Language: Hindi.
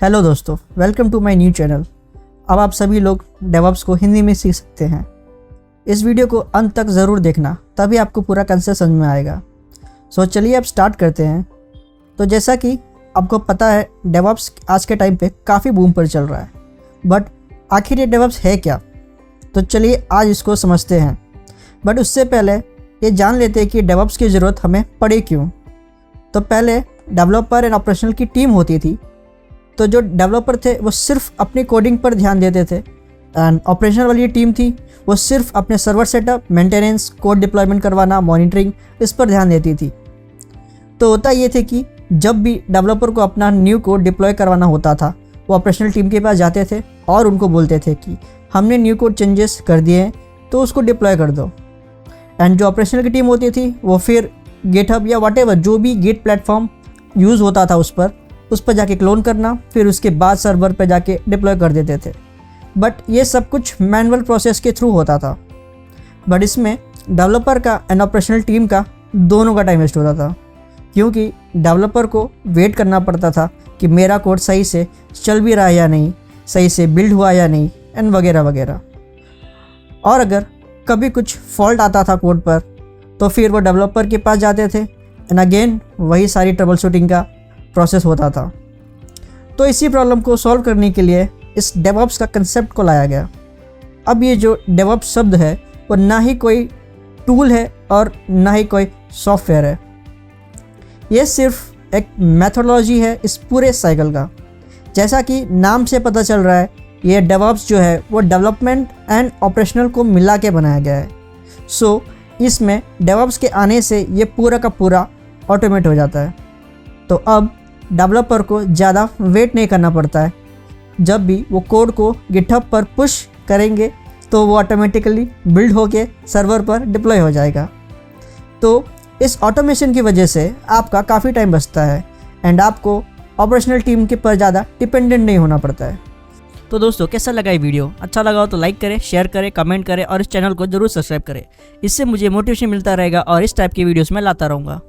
हेलो दोस्तों, welcome to my new channel. अब आप सभी लोग डेवऑप्स को हिंदी में सीख सकते हैं। इस वीडियो को अंत तक ज़रूर देखना, तभी आपको पूरा कंसेप्ट समझ में आएगा। सो चलिए अब स्टार्ट करते हैं। तो जैसा कि आपको पता है, डेवऑप्स आज के टाइम पे काफ़ी बूम पर चल रहा है। बट आखिर ये डेवऑप्स है क्या? तो चलिए आज इसको समझते हैं। बट उससे पहले ये जान लेते हैं कि डेवऑप्स की ज़रूरत हमें पड़े क्यों। तो पहले डेवलपर एंड ऑपरेशनल की टीम होती थी। तो जो डेवलपर थे वो सिर्फ अपनी कोडिंग पर ध्यान देते थे, एंड ऑपरेशनल वाली टीम थी वो सिर्फ अपने server setup, maintenance, code deployment करवाना, मॉनिटरिंग, इस पर ध्यान देती थी। तो होता ये थे कि जब भी डेवलपर को अपना न्यू कोड डिप्लॉय करवाना होता था, वो ऑपरेशनल टीम के पास जाते थे और उनको बोलते थे कि हमने न्यू कोड चेंजेस कर दिए हैं तो उसको डिप्लॉय कर दो। एंड जो ऑपरेशनल की टीम होती थी वो फिर गिटहब या व्हाटएवर जो भी गिट प्लेटफॉर्म यूज़ होता था उस पर जाके क्लोन करना, फिर उसके बाद सर्वर पर जाके डिप्लॉय कर देते थे। बट ये सब कुछ मैनुअल प्रोसेस के थ्रू होता था। बट इसमें डेवलपर का एंड ऑपरेशनल टीम का दोनों का टाइम वेस्ट होता था, क्योंकि डेवलपर को वेट करना पड़ता था कि मेरा कोड सही से चल भी रहा है या नहीं, सही से बिल्ड हुआ या नहीं, एंड वगैरह वगैरह। और अगर कभी कुछ फॉल्ट आता था कोड पर तो फिर वो डेवलपर के पास जाते थे एंड अगेन वही सारी ट्रबल शूटिंग का प्रोसेस होता था। तो इसी प्रॉब्लम को सॉल्व करने के लिए इस डेवऑप्स का कंसेप्ट को लाया गया। अब ये जो डेवऑप्स शब्द है वो ना ही कोई टूल है और ना ही कोई सॉफ्टवेयर है। ये सिर्फ एक मेथोडोलॉजी है इस पूरे साइकिल का। जैसा कि नाम से पता चल रहा है, ये डेवऑप्स जो है वो डेवलपमेंट एंड ऑपरेशनल को मिला के बनाया गया है। सो इसमें डेवऑप्स के आने से ये पूरा का पूरा ऑटोमेट हो जाता है। तो अब डेवलपर को ज़्यादा वेट नहीं करना पड़ता है। जब भी वो कोड को गिटहब पर पुश करेंगे तो वो ऑटोमेटिकली बिल्ड होके सर्वर पर डिप्लॉय हो जाएगा। तो इस ऑटोमेशन की वजह से आपका काफ़ी टाइम बचता है एंड आपको ऑपरेशनल टीम के पर ज़्यादा डिपेंडेंट नहीं होना पड़ता है। तो दोस्तों, कैसा लगा ये वीडियो? अच्छा लगा हो तो लाइक करें, शेयर करें, कमेंट करें और इस चैनल को जरूर सब्सक्राइब करें। इससे मुझे मोटिवेशन मिलता रहेगा और इस टाइप की वीडियोस मैं लाता रहूँगा।